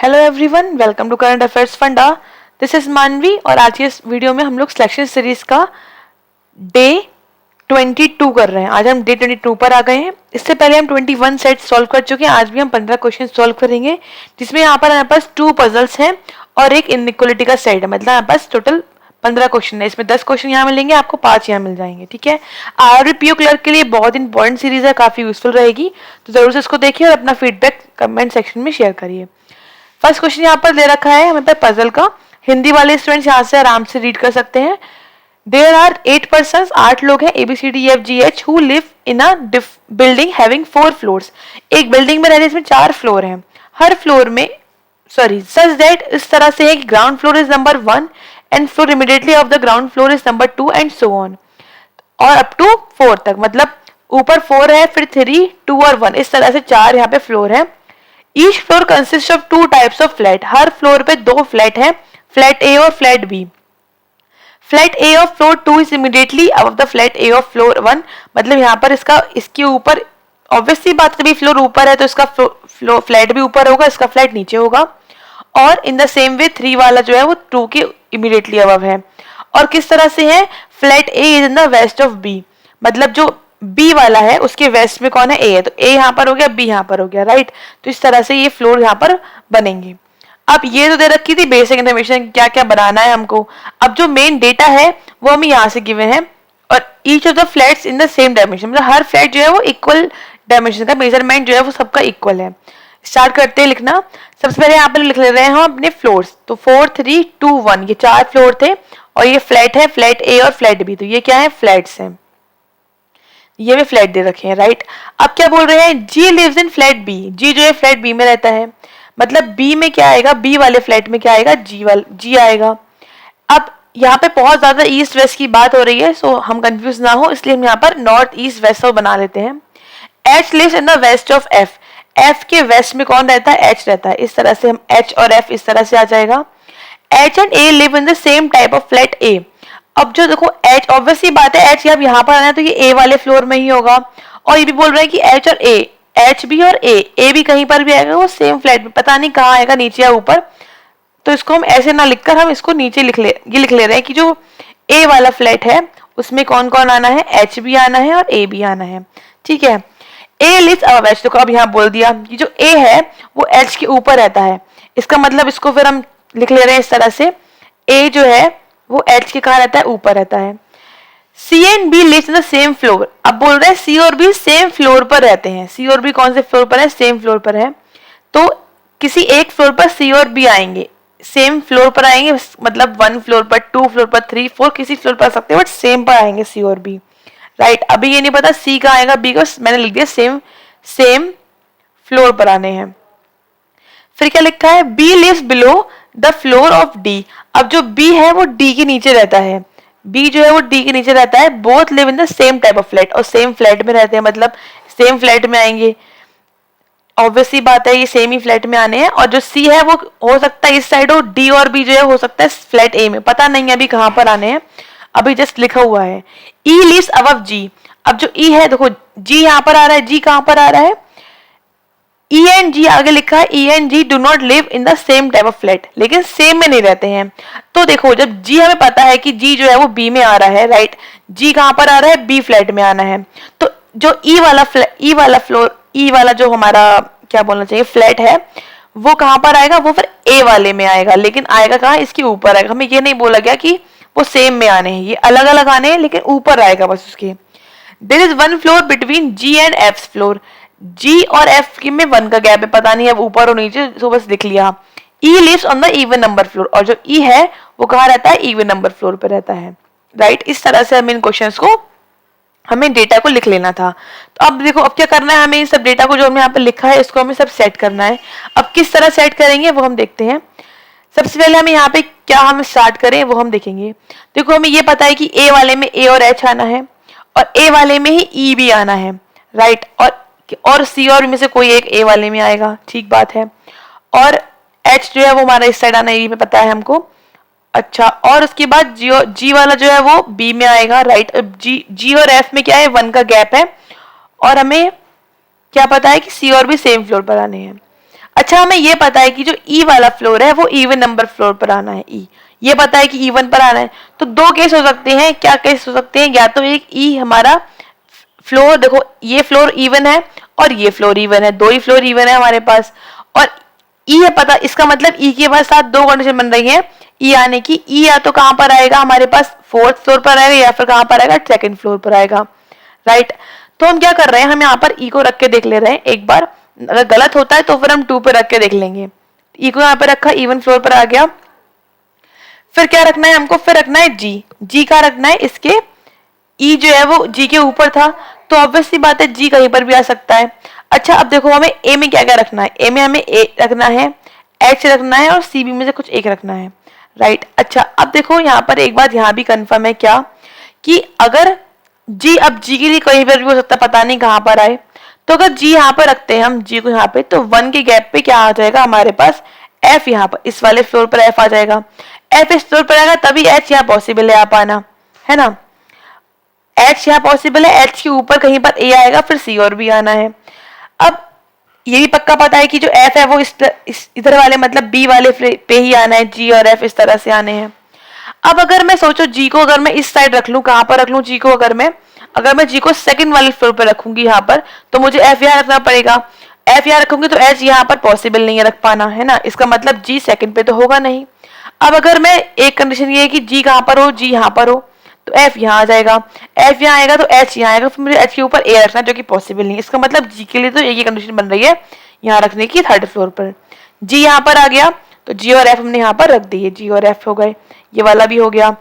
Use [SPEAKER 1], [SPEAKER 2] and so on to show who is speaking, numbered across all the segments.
[SPEAKER 1] Hello everyone, welcome to current affairs funda. This is Manvi और आज के इस वीडियो में हम लोग सिलेक्शन सीरीज का डे 22 कर रहे हैं। आज हम डे 22 पर आ गए हैं। इससे पहले हम 21 सेट सॉल्व कर चुके हैं। आज भी हम 15 क्वेश्चन सॉल्व करेंगे, जिसमें यहाँ पर हमारे पास 2 पजल्स हैं और एक इनइक्वालिटी का सेट है। मतलब हमारे पास टोटल 15 क्वेश्चन है। इसमें 10 क्वेश्चन यहाँ मिलेंगे, आपको 5 यहाँ मिल जाएंगे। ठीक है, आरआरबी क्लर्क के लिए बहुत इंपॉर्टेंट सीरीज है, काफी यूजफुल रहेगी, तो जरूर से इसको देखिए और अपना फीडबैक कमेंट सेक्शन में शेयर करिए। फर्स्ट क्वेश्चन यहाँ पर दे रखा है हमें पजल का। हिंदी वाले स्टूडेंट्स यहाँ से आराम से रीड कर सकते हैं। देयर आर 8 पर्सन्स, 8 लोग हैं, ABCDEFGH who live in a building having 4 floors. एक बिल्डिंग में रहते हैं, इसमें 4 फ्लोर हैं। हर फ्लोर में सच दैट, इस तरह से है कि ground floor is number 1 and floor immediately of the ground floor is number 2 and so on, और अप टू 4 तक। मतलब ऊपर 4 है, फिर 3, 2 और 1, इस तरह से 4 यहाँ पे फ्लोर है। Each floor consists of 2 types of flat. Her floor पे 2 फ्लैट हैं, फ्लैट A और flat B। Flat A of floor 2 is immediately above the flat A of floor 1। मतलब यहाँ पर इसके ऊपर ऑब्वियसली बात, कभी फ्लोर ऊपर है तो इसका फ्लैट भी ऊपर होगा, इसका फ्लैट नीचे होगा। और इन द सेम वे 3 वाला जो है वो 2 के इमीडिएटली अबव है। और किस तरह से है, flat A is in the west of B। मतलब जो बी वाला है उसके वेस्ट में कौन है, ए है, तो ए यहाँ पर हो गया, बी यहाँ पर हो गया, राइट। तो इस तरह से ये फ्लोर यहाँ पर बनेंगे। अब ये तो दे रखी थी बेसिक इन्फॉर्मेशन, क्या क्या बनाना है हमको। अब जो मेन डेटा है वो हमें यहाँ से गिवन है, और each of the flats in the same dimension. मतलब हर फ्लैट जो है वो इक्वल डायमेंशन का, मेजरमेंट जो है वो सबका इक्वल है। स्टार्ट करते हैं लिखना। सबसे पहले यहाँ पर लिख ले रहे हैं हम अपने फ्लोर्स। तो 4, 3, 2, 1 ये 4 फ्लोर थे, और ये फ्लैट है, फ्लैट ए और फ्लैट बी। तो ये क्या है, फ्लैट्स हैं। ये भी फ्लैट दे रखे हैं, राइट। अब क्या बोल रहे हैं, जी लिव्स इन फ्लैट बी। जी जो है फ्लैट बी में रहता है। मतलब बी में क्या आएगा, बी वाले फ्लैट में क्या आएगा, जी आएगा। अब यहाँ पे बहुत ज्यादा ईस्ट वेस्ट की बात हो रही है, सो हम कंफ्यूज ना हो, इसलिए हम यहाँ पर नॉर्थ ईस्ट वेस्ट बना लेते हैं। H lives in the west of F. F के वेस्ट में कौन रहता है, एच रहता है। इस तरह से हम एच और एफ इस तरह से आ जाएगा। H and A live in the same type of flat ए। अब जो देखो एच, ऑब्वियसली बात है एच अब यहाँ पर आना है तो ये ए वाले फ्लोर में ही होगा। और ये भी बोल रहा है कि एच और ए, एच भी और ए भी कहीं पर भी आएगा, वो सेम फ्लैट में, पता नहीं कहाँ आएगा, नीचे या ऊपर। तो इसको हम ऐसे ना लिखकर हम इसको नीचे लिख ले रहे हैं कि जो ए वाला फ्लैट है उसमें कौन कौन आना है, एच भी आना है और ए भी आना है। ठीक है, ए लिव्स अबव एच। तो अब यहाँ बोल दिया कि जो ए है वो एच के ऊपर रहता है। इसका मतलब इसको फिर हम लिख ले रहे हैं इस तरह से, ए जो है वो एच के कहाँ रहता है, ऊपर रहता है। C and B lives in the same floor. अब बोल रहे हैं सी और बी सेम फ्लोर पर रहते हैं। सी और बी कौन से फ्लोर पर है, सेम फ्लोर पर है। तो किसी एक फ्लोर पर सी और बी आएंगे, सेम फ्लोर पर आएंगे। मतलब 1 फ्लोर पर, 2 फ्लोर पर, 3, 4 किसी फ्लोर पर आ सकते हैं, बट सेम पर आएंगे सी और बी, राइट। अभी ये नहीं पता सी कहाँ आएगा, बी का मैंने लिख दिया सेम फ्लोर पर आने हैं। फिर क्या लिखा है, B lives below the floor of D. अब जो बी है वो डी के नीचे रहता है। बी जो है वो डी के नीचे रहता है। Both live in the same type of flat, और सेम फ्लैट में रहते हैं, मतलब सेम फ्लैट में आएंगे। ऑब्वियसली बात है ये सेम ही फ्लैट में आने हैं। और जो सी है वो हो सकता है इस साइड हो, डी और बी जो है हो सकता है फ्लैट ए में, पता नहीं है अभी कहाँ पर आने हैं, अभी जस्ट लिखा हुआ है। ई लिव्स अबव जी। अब जो ई है देखो, जी यहाँ पर आ रहा है, जी कहाँ पर आ रहा है, ई एंड जी आगे लिखा है। E and G do not live in the same type of flat, लेकिन सेम में नहीं रहते हैं। तो देखो जब जी हमें पता है कि जी जो है वो बी में आ रहा है, राइट, जी कहाँ पर आ रहा है, बी फ्लैट में आना है। तो जो ई वाला जो हमारा क्या बोलना चाहिए फ्लैट है, वो कहाँ पर आएगा, वो फिर ए वाले में आएगा, लेकिन आएगा कहाँ, इसके ऊपर आएगा। हमें ये नहीं बोला गया कि वो सेम में आने हैं, ये अलग अलग आने हैं, लेकिन ऊपर आएगा बस उसके। There is 1 floor between G and F floor. G और एफ में 1 का गैप है, पता नहीं अब ऊपर और नीचे, तो बस लिख लिया। E lives on the even number floor. और जो ई है वो कहाँ रहता है, इवन नंबर फ्लोर पे रहता है, राइट। इस तरह से हमें इन क्वेश्चंस को, हमें डेटा को लिख लेना था। तो अब देखो अब क्या करना है, हमें इन सब डेटा को जो हमने यहाँ पे लिखा है इसको हमें सब सेट करना है। अब किस तरह सेट करेंगे वो हम देखते हैं। सबसे पहले हमें यहाँ पे क्या हम स्टार्ट करें वो हम देखेंगे। देखो हमें ये पता है कि ए वाले में ए और एच आना है, और ए वाले में ही ई भी आना है, राइट। और सी और में से कोई एक ए वाले में आएगा, ठीक बात है। और एच जो है वो हमारा इस साइड आना है, में पता है हमको। अच्छा, और उसके बाद जी वाला जो है वो बी में आएगा, राइट। जी और एफ में क्या है, 1 का गैप है, और हमें क्या पता है कि सी और बी सेम फ्लोर पर आने हैं। अच्छा, हमें ये पता है कि जो ई वाला फ्लोर है वो इवन नंबर फ्लोर पर आना है, ई ये पता है कि E1 पर आना है। तो दो केस हो सकते हैं, क्या केस हो सकते हैं, या तो एक ई हमारा फ्लोर, देखो ये फ्लोर इवन है और ये फ्लोर इवन है, दो ही फ्लोर इवन है हमारे पास, और ई है पता, इसका मतलब ई के पास साथ दो कंडीशन बन रही है ई आने की। ई या तो कहां पर आएगा हमारे पास, फोर्थ फ्लोर पर आएगा, या फिर कहां पर आएगा, सेकंड फ्लोर पर आएगा, राइट। तो हम क्या कर रहे हैं, हम यहाँ पर ई को रख के देख ले रहे हैं एक बार, अगर गलत होता है तो फिर हम 2 पे रख के देख लेंगे। ई को यहाँ पे रखा, इवन फ्लोर पर आ गया। फिर क्या रखना है हमको, फिर रखना है जी, जी का रखना है इसके, ई जो है वो जी के ऊपर था, तो ऑब्वियसली बात है जी कहीं पर भी आ सकता है। अच्छा, अब देखो हमें ए में क्या क्या रखना है, ए में हमें ए रखना है, एच रखना है और सी बी में से कुछ एक रखना है, राइट। अच्छा, अब देखो यहाँ पर एक बात यहाँ भी कंफर्म है क्या, कि अगर जी, अब जी के लिए कहीं पर भी हो सकता है, पता नहीं कहाँ पर आए, तो अगर जी यहाँ पर रखते हैं हम जी को यहाँ पे, तो 1 के गैप पे क्या आ जाएगा हमारे पास, एफ यहाँ पर इस वाले फ्लोर पर एफ आ जाएगा, एफ इस फ्लोर पर आएगा, तभी एच यहाँ पॉसिबल है आ पाना, है ना। एच यहाँ पॉसिबल है, एच के ऊपर कहीं पर ए आएगा, फिर सी और बी आना है। अब ये भी पक्का पता है कि जो एफ है वो इस इधर वाले मतलब बी वाले पे ही आना है, जी और एफ इस तरह से आने हैं। अब अगर मैं सोचो जी को अगर मैं इस साइड रख लूं, कहां पर रख लूं जी को, अगर मैं जी को सेकंड वाले फ्लोर पर रखूंगी यहाँ पर, तो मुझे एफ यहाँ रखना पड़ेगा, एफ यहाँ रखूंगी तो एच यहाँ पर पॉसिबल नहीं है रख पाना, है ना, इसका मतलब जी सेकंड पे तो होगा नहीं। अब अगर मैं, एक कंडीशन ये है कि जी कहां पर हो, जी यहाँ पर हो, तो एफ यहाँ आ जाएगा, एफ यहाँ आएगा तो एच यहाँ आएगा, फिर मुझे एच के ऊपर ए रखना जो कि पॉसिबल नहीं है। इसका मतलब जी के लिए तो एक ही कंडीशन बन रही है यहाँ रखने की, थर्ड फ्लोर पर जी यहाँ पर आ गया, तो जी और एफ हमने यहाँ पर रख दिए, जी और एफ हो गए, ये वाला भी हो गया,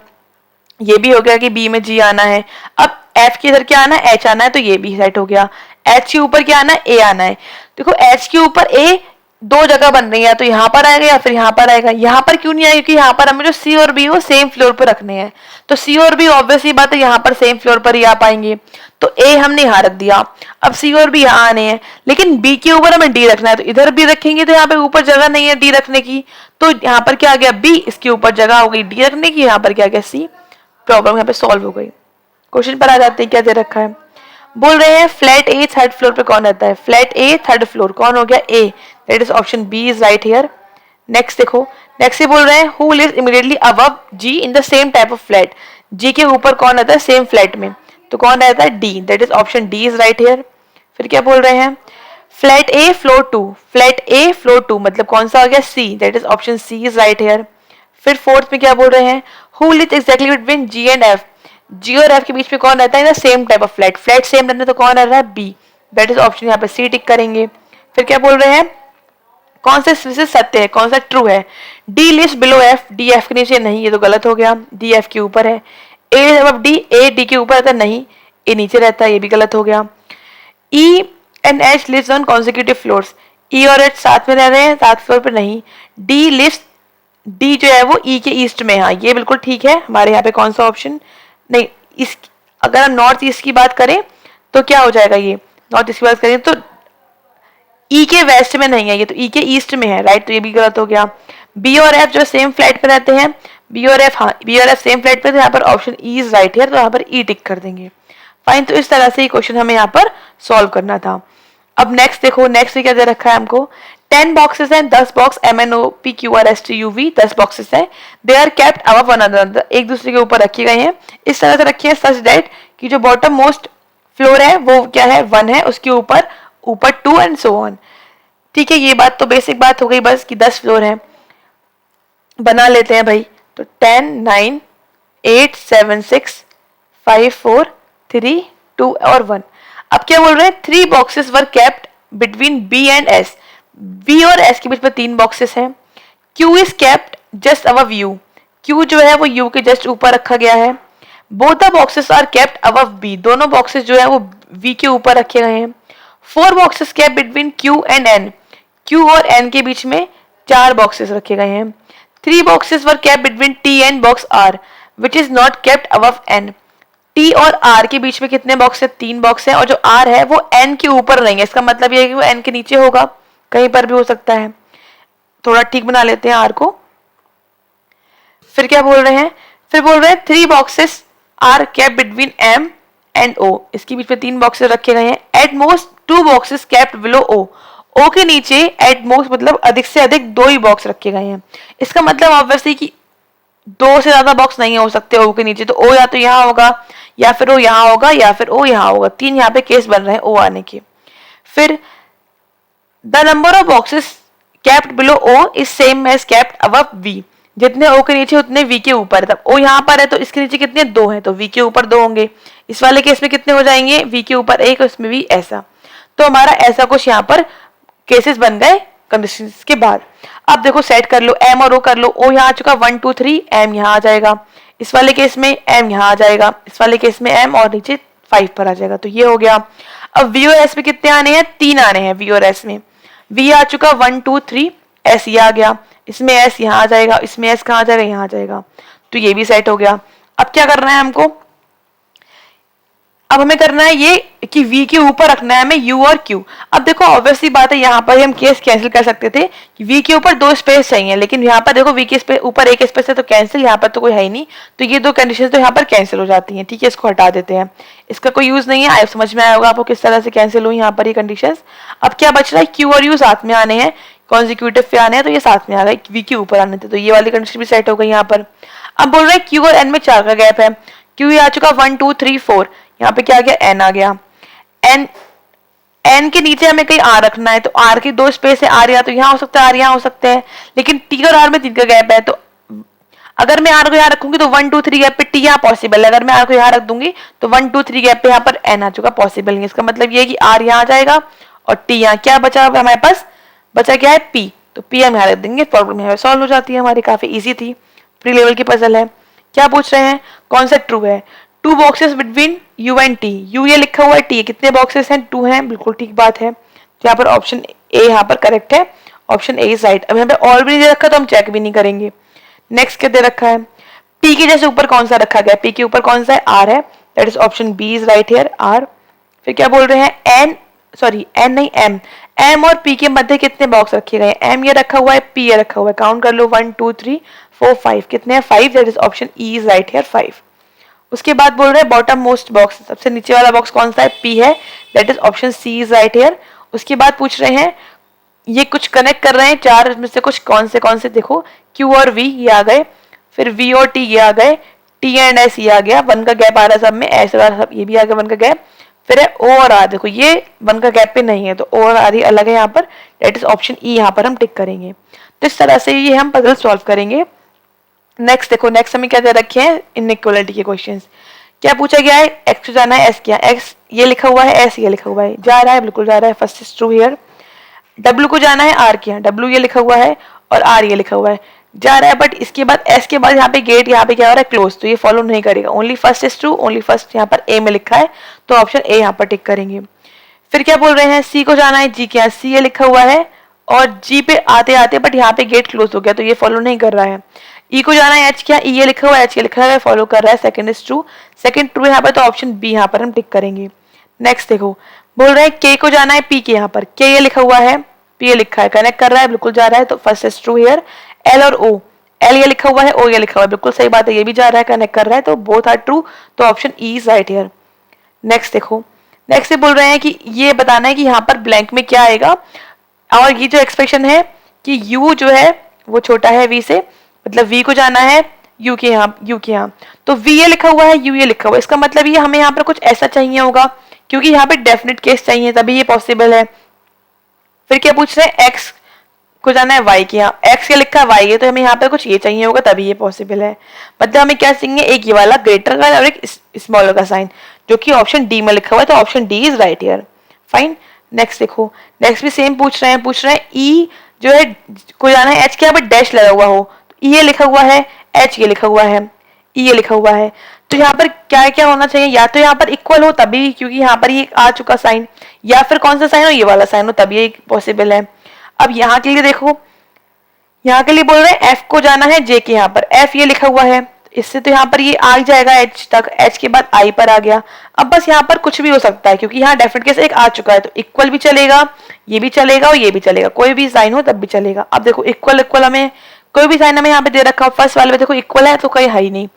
[SPEAKER 1] ये भी हो गया कि बी में जी आना है। अब एफ के इधर क्या आना है, एच आना है, तो ये भी सेट हो गया। एच के ऊपर क्या आना है, ए आना है। देखो एच के ऊपर ए दो जगह बन रही है, तो यहाँ पर आएगा या फिर यहाँ पर आएगा। यहाँ पर क्यों नहीं आएगा, क्योंकि यहाँ पर हमें जो सी और बी वो सेम फ्लोर पर रखने हैं, तो सी और बी ऑब्वियसली बात है यहाँ पर सेम फ्लोर पर ही आ पाएंगे, तो ए हमने यहाँ रख दिया। अब सी और बी यहाँ आने हैं, लेकिन बी के ऊपर हमें डी रखना है, तो इधर बी रखेंगे तो यहाँ पे ऊपर जगह नहीं है डी रखने की, तो यहाँ पर क्या आ गया बी, इसके ऊपर जगह हो गई डी रखने की, यहाँ पर क्या आ गया सी। प्रॉब्लम यहाँ पे सॉल्व हो गई। क्वेश्चन पर आ जाते हैं, क्या दे रखा है, बोल रहे हैं फ्लैट ए थर्ड फ्लोर पे कौन रहता है, फ्लैट ए थर्ड फ्लोर कौन हो गया, A, that is option B is right here. Next देखो, नेक्स्ट से बोल रहे हैं who lives immediately above G in the same type of flat, G के ऊपर कौन रहता है सेम फ्लैट में, तो कौन रहता है, D, that is option D is right here. फिर क्या बोल रहे हैं, flat A floor 2, flat A floor 2 मतलब कौन सा हो गया, C, that is option C is right here. फिर फोर्थ में क्या बोल रहे हैं, who lives exactly between G and F, G और एफ के बीच में कौन रहता है in the same type of flat, flat same रहता है तो कौन रह रहा है, बी, दैट इज ऑप्शन यहाँ पे सी टिक करेंगे। फिर क्या बोल रहे हैं, कौन सा स्पीसीज सत्य है, कौन सा ट्रू है, D lives below F, D F के नीचे नहीं, ये तो गलत हो गया, डी एफ के ऊपर है। ए अब डी, ए डी के ऊपर रहता है नहीं, ए नीचे रहता है, ये भी गलत हो गया। E and H lives on consecutive floors, E और एच साथ में रह रहे हैं, साथ फ्लोर पे नहीं। डी लिव्स, डी जो है वो ई के ईस्ट में, हाँ ये बिल्कुल ठीक है हमारे यहाँ पे, कौन सा ऑप्शन नहीं, इस अगर हम नॉर्थ ईस्ट की बात करें तो क्या हो जाएगा, ये नॉर्थ ईस्ट की बात करें तो ई के वेस्ट में नहीं है, ये तो ई के ईस्ट में है, राइट, तो ये भी गलत हो गया। बी और एफ जो सेम फ्लैट पे रहते हैं, बी और एफ, हाँ बी और एफ सेम फ्लैट पे, तो यहाँ पर ऑप्शन ई इज राइट है, तो यहाँ पर ई टिक कर देंगे। फाइन, तो इस तरह से ये क्वेश्चन हमें यहाँ पर सॉल्व करना था। अब नेक्स्ट देखो, नेक्स्ट क्या दे रखा है हमको, 10 बॉक्सेस हैं, 10 बॉक्स MNOPQRSTUV 10 बॉक्सेस हैं, they are kept above one another, एक दूसरे के ऊपर रखे गए हैं, इस तरह से रखे हैं सच दैट कि जो बॉटम मोस्ट फ्लोर है वो क्या है 1 है, उसके ऊपर ऊपर 2 एंड सो ऑन। ठीक है, ये बात तो बेसिक बात हो गई बस कि 10 फ्लोर है, बना लेते हैं भाई। तो 10 9 8 7 6 5 4 3 2 और 1। अब क्या बोल रहे हैं, 3 boxes were kept between B and S, B और एस के बीच में 3 बॉक्सेस हैं। Q is kept just above U, Q जो है वो यू के जस्ट ऊपर रखा गया है। Both the boxes are kept above B, दोनों बॉक्सेस जो है वो वी के ऊपर रखे गए हैं। 4 boxes kept between Q and N, Q और एन के बीच में 4 बॉक्सेस रखे गए हैं। 3 boxes were kept between T and box R which is not kept above N, T और आर के बीच में कितने बॉक्स है, 3 बॉक्स है, और जो आर है वो एन के ऊपर नहीं है, इसका मतलब ये है कि वो एन के नीचे होगा, कहीं पर भी हो सकता है। थोड़ा ठीक बना लेते हैं आर को। फिर क्या बोल रहे हैं, फिर बोल रहे हैं 3 boxes are kept between M and O, इसके बीच में 3 बॉक्सेस रखे गए हैं। At most 2 boxes kept below O, O के नीचे एट मोस्ट मतलब अधिक से अधिक 2 ही बॉक्स रखे गए हैं। इसका मतलब ऑब्वियसली कि 2 से ज्यादा बॉक्स नहीं हो सकते ओ के नीचे, तो ओ या तो यहाँ होगा या फिर ओ यहाँ होगा या फिर ओ यहाँ होगा। 3 यहाँ पे केस बन रहे हैं ओ आने के। फिर the number of boxes kept below O is same as kept above V. जितने ओ के नीचे उतने वी के ऊपर है। तब ओ यहाँ पर है तो इसके नीचे कितने 2 हैं, तो वी के ऊपर 2 होंगे। इस वाले केस में कितने हो जाएंगे, वी के ऊपर 1, इसमें भी ऐसा। तो हमारा ऐसा कुछ यहाँ पर केसेस बन गए कंडीशंस के बाद। अब देखो सेट कर लो, एम और ओ कर लो। ओ यहाँ आ चुका 1 2 3, एम यहाँ आ जाएगा। इस वाले केस में एम यहाँ आ जाएगा, इस वाले केस में एम और नीचे 5 पर आ जाएगा। तो ये हो गया। अब वी और एस में कितने आने हैं, 3 आने हैं वी और एस में। वी आ चुका 1 2 3, एस ये आ गया, इसमें एस यहाँ आ जाएगा, इसमें एस कहाँ आ जाएगा, यहाँ आ जाएगा। तो ये भी सेट हो गया। अब क्या करना है हमको, अब हमें करना है ये कि v के ऊपर रखना है हमें u और q। अब देखो ऑब्वियसली बात है, यहाँ पर हम केस कैंसिल कर सकते थे कि v के ऊपर 2 स्पेस चाहिए, लेकिन यहाँ पर देखो v के ऊपर 1 स्पेस है तो कैंसिल, यहाँ पर तो कोई है ही नहीं, तो ये 2 कंडीशन तो यहाँ पर कैंसिल हो जाती हैं। ठीक है, इसको हटा देते हैं, इसका कोई यूज नहीं है। आप समझ में आया होगा आपको किस तरह से कैंसिल हुई यहाँ पर ये कंडीशन। अब क्या बच रहा है, q और u साथ में आने हैं, कॉन्जिक्यूटिव पे आने हैं, तो ये साथ में आ गए, v के ऊपर आने थे, तो ये वाली कंडीशन भी सेट हो गई यहाँ पर। अब बोल रहे हैं q और n में 4 का गैप है। q आ चुका 1 2 3 4, यहाँ पे क्या आ गया, n आ गया। n के नीचे हमें कहीं r रखना है, तो r की 2 स्पेस है, r या तो यहाँ हो सकता है, r यहाँ हो सकते हैं, लेकिन t और r में 3 का गैप है, तो अगर मैं r को यहाँ रखूंगी तो 1 2 3 गैप पे t यहाँ पॉसिबल है। अगर मैं r को यहाँ रख दूंगी तो 1 2 3 गैप पे यहाँ पर n आ चुका, पॉसिबल नहीं। इसका मतलब ये है कि r यहाँ आ जाएगा और t यहाँ। क्या बचा हमारे पास, बचा क्या है p, तो p हम यहाँ रख देंगे, प्रॉब्लम यहाँ सॉल्व हो जाती है हमारी। काफी ईजी थी, प्री लेवल की पजल है। क्या पूछ रहे हैं, कौन सा ट्रू है, 2 boxes between u and t। u ये लिखा हुआ है, t कितने बॉक्सेस हैं, 2 हैं, बिल्कुल ठीक बात है। तो यहाँ पर ऑप्शन ए यहाँ पर करेक्ट है, ऑप्शन ए इज राइट। अब यहाँ पे ऑल भी नहीं दे रखा तो हम चेक भी नहीं करेंगे। नेक्स्ट क्या दे रखा है, p के जैसे ऊपर कौन सा रखा गया, p के ऊपर कौन सा है, r है, that is option B is right here, r। फिर क्या बोल रहे हैं, n नहीं m और p के मध्य कितने बॉक्स रखे गए हैं, m ये रखा हुआ है, p ये रखा हुआ है, काउंट कर लो 1 2 3 4 5, कितने हैं 5, that is option E is right here 5। उसके बाद बोल रहे हैं बॉटम मोस्ट बॉक्स, सबसे नीचे वाला बॉक्स कौन सा है, p है, that is option C is right here. उसके बाद पूछ रहे हैं, ये कुछ कनेक्ट कर रहे हैं 4 में से कुछ कौन से, देखो q और v ये आ गए, फिर v और t ये आ गए, t एंड s ये आ गया, 1 का गैप आ रहा है सब में, ऐसे वाला सब ये भी आ गया 1 का गैप। फिर है o और r, देखो ये 1 का गैप पे नहीं है, तो o और r अलग है यहाँ पर, दैट इज ऑप्शन ई यहाँ पर हम टिक करेंगे। तो इस तरह से ये हम पजल सॉल्व करेंगे। नेक्स्ट देखो, नेक्स्ट हमें क्या दे रखे हैं, इनइक्वालिटी के क्वेश्चंस। क्या पूछा गया है, x को जाना है s क्या, x ये लिखा हुआ है, s ये लिखा हुआ है, जा रहा है, बिल्कुल जा रहा है, first is true here. w को जाना है r क्या, w ये लिखा हुआ है और r ये लिखा हुआ है, जा रहा है, बट इसके बाद s के बाद यहाँ पे गेट, यहाँ पे क्या हो रहा है, क्लोज, तो ये फॉलो नहीं करेगा, only first is true, only first यहाँ पर a में लिखा है, तो ऑप्शन a यहाँ पर टिक करेंगे। फिर क्या बोल रहे हैं, c को जाना है g क्या, c ये लिखा हुआ है और g पे आते आते बट यहाँ पे गेट क्लोज हो गया, तो ये फॉलो नहीं कर रहा है। ई को जाना है, एच क्या, ई ये लिखा हुआ है, एच ये लिखा है, फॉलो कर रहा है, second is true, second true यहाँ पर, तो ऑप्शन बी यहाँ पर हम टिक करेंगे। नेक्स्ट देखो, बोल रहे हैं के को जाना है पी के, यहाँ पर के ये लिखा हुआ है, पी ये लिखा है, कनेक्ट कर रहा है, बिल्कुल जा रहा है, तो first is true here. L और ओ, एल ये लिखा हुआ है, ओ ये लिखा हुआ है, बिल्कुल सही बात है, ये भी जा रहा है, कनेक्ट कर रहा है, तो बोथ आर ट्रू, तो option E is right here. Next देखो, नेक्स्ट से बोल रहे हैं कि ये बताना है कि यहाँ पर ब्लैंक में क्या आएगा, और ये जो एक्सप्रेशन है कि u जो है वो छोटा है v से, मतलब v को जाना है u के यहाँ, तो v ये लिखा हुआ है, u ये लिखा हुआ है, इसका मतलब ये हमें यहाँ पर कुछ ऐसा चाहिए होगा, क्योंकि यहाँ पे डेफिनेट केस चाहिए तभी ये पॉसिबल है। फिर क्या पूछ रहे हैं, x को जाना है y के यहाँ, x ये लिखा है, y है, तो हमें यहाँ पे कुछ ये चाहिए होगा तभी ये पॉसिबल है। मतलब हमें क्या चाहिए, एक ये वाला ग्रेटर का और एक स्मॉलर का साइन, जो कि ऑप्शन डी में लिखा हुआ है, तो option D is right here, fine. Next देखो, नेक्स्ट भी सेम पूछ रहे हैं ई जो है को जाना है एच के, यहाँ पर डैश लगा हुआ हो, ई ये लिखा हुआ है, एच ये लिखा हुआ है, ई ये लिखा हुआ है, तो यहाँ पर क्या क्या होना चाहिए, या तो यहाँ पर इक्वल हो तभी, क्योंकि यहाँ पर ये आ चुका साइन, या फिर कौन सा साइन हो, ये वाला साइन हो, तभी ये पॉसिबल है। अब यहाँ के लिए देखो, यहाँ के लिए बोल रहे हैं एफ को जाना है जे के, यहाँ पर एफ ये लिखा हुआ है, इससे तो यहाँ पर ये आ जाएगा एच तक, एच के बाद आई पर आ गया। अब बस यहाँ पर कुछ भी हो सकता है, क्योंकि यहाँ डेफिनेट केस एक आ चुका है, तो इक्वल भी चलेगा, ये भी चलेगा और ये भी चलेगा, कोई भी साइन हो तब भी चलेगा। अब देखो इक्वल हमें कोई भी साइन हमें यहाँ पे दे रखा हो, फर्स्ट वाले में देखो इक्वल है तो कहीं है ही नहीं,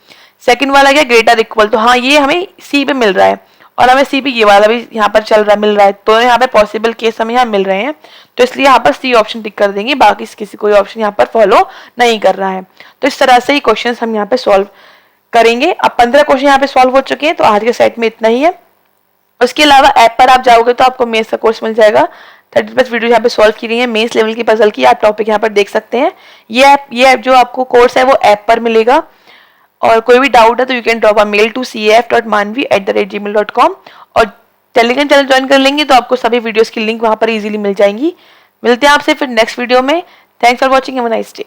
[SPEAKER 1] सेकंड वाला क्या ग्रेटर इक्वल, तो हाँ ये हमें सी पे मिल रहा है, और हमें सी भी ये वाला भी यहाँ पर चल रहा मिल रहा है, तो यहाँ पे पॉसिबल केस हमें यहाँ मिल रहे हैं, तो इसलिए यहाँ पर सी ऑप्शन टिक कर देंगे, बाकी किसी कोई ऑप्शन यहाँ पर फॉलो नहीं कर रहा है। तो इस तरह से ही क्वेश्चन हम यहाँ पे सॉल्व करेंगे। अब 15 क्वेश्चन यहाँ पे सॉल्व हो चुके हैं, तो आज के सेट में इतना ही है। उसके अलावा ऐप पर आप जाओगे तो आपको मेंस का कोर्स मिल जाएगा, 30+ वीडियो यहाँ पे सॉल्व की गई है मेंस लेवल की पजल की, आप टॉपिक यहाँ पर देख सकते हैं। ये ऐप जो आपको कोर्स है वो ऐप पर मिलेगा, और कोई भी डाउट है तो you can drop a mail to caf.manvi@gmail.com, और टेलीग्राम चैनल ज्वाइन कर लेंगे तो आपको सभी वीडियोस की लिंक वहां पर इजीली मिल जाएंगी। मिलते हैं आपसे फिर नेक्स्ट वीडियो में। Thanks for watching, have a nice day.